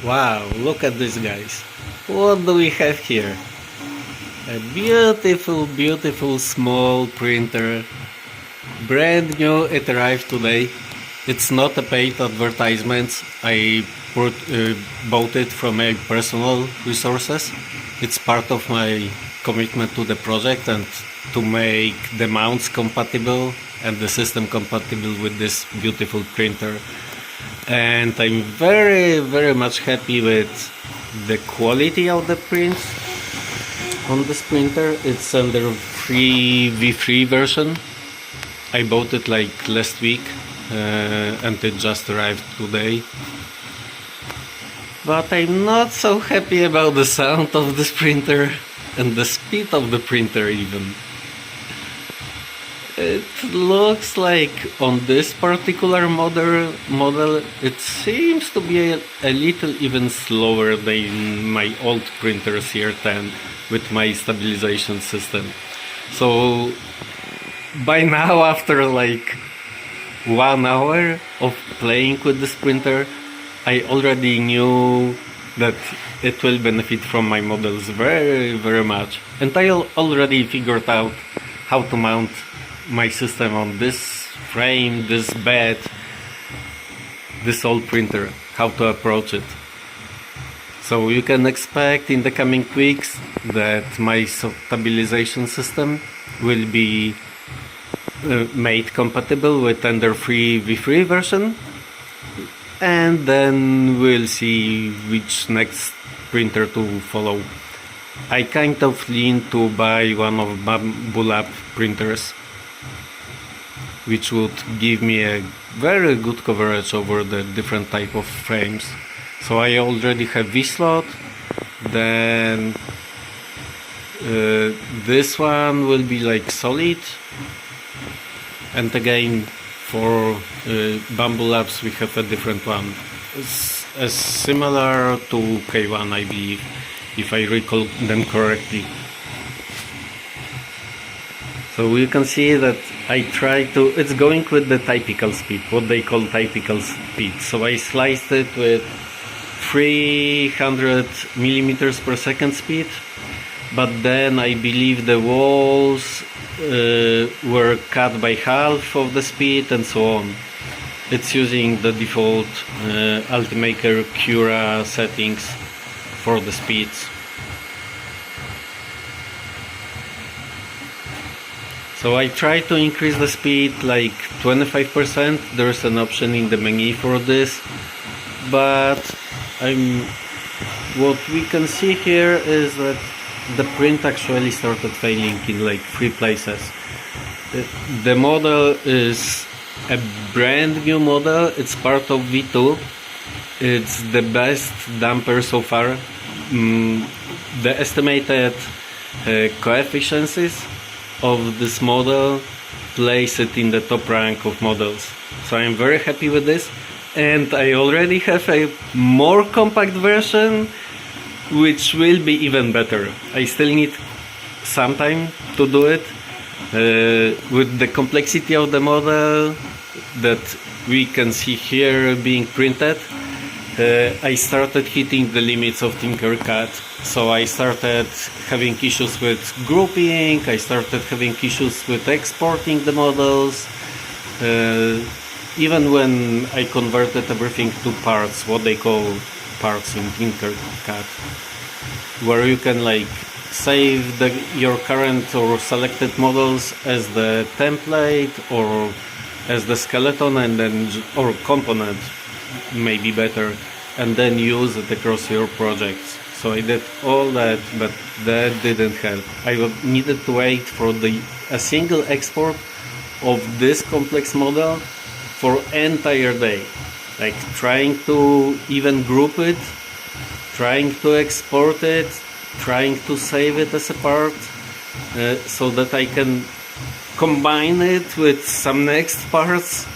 Wow, look at this, guys. What do we have here? A beautiful, beautiful small printer. Brand new, it arrived today. It's not a paid advertisement. I bought it from my personal resources. It's part of my commitment to the project and to make the mounts compatible and the system compatible with this beautiful printer. And I'm very, very much happy with the quality of the prints on this printer. It's Ender-3 V3 version. I bought it like last week and it just arrived today. But I'm not so happy about the sound of this printer and the speed of the printer even. It looks like on this particular model it seems to be a little even slower than my old printer CR10 with my stabilization system. So by now, after like 1 hour of playing with this printer, I already knew that it will benefit from my models very, very much. And I already figured out how to mount my system on this frame, this bed, this old printer, how to approach it. So you can expect in the coming weeks that my stabilization system will be made compatible with Ender-3 V3 version, and then we'll see which next printer to follow. I kind of lean to buy one of Bamboo Lab printers, which would give me a very good coverage over the different type of frames. So I already have V-slot, then this one will be like solid, and again for Bamboo Labs we have a different one. It's similar to K1, I believe, if I recall them correctly. So you can see that I try to, it's going with the typical speed, what they call typical speed. So I sliced it with 300 millimeters per second speed, but then I believe the walls were cut by half of the speed and so on. It's using the default Ultimaker Cura settings for the speeds. So I try to increase the speed like 25%. There's an option in the menu for this, but what we can see here is that the print actually started failing in like 3 places. The model is a brand new model. It's part of V2. It's the best damper so far. The estimated coefficients of this model place it in the top rank of models. So I'm very happy with this, and I already have a more compact version which will be even better. I still need some time to do it. With the complexity of the model that we can see here being printed, I started hitting the limits of Tinkercad. So I started having issues with grouping, I started having issues with exporting the models, even when I converted everything to parts, what they call parts in Tinkercad, where you can like save your current or selected models as the template or as the skeleton, and then or component maybe better, and then use it across your projects. So I did all that, but that didn't help. I needed to wait for a single export of this complex model for entire day, like trying to even group it, trying to export it, trying to save it as a part, so that I can combine it with some next parts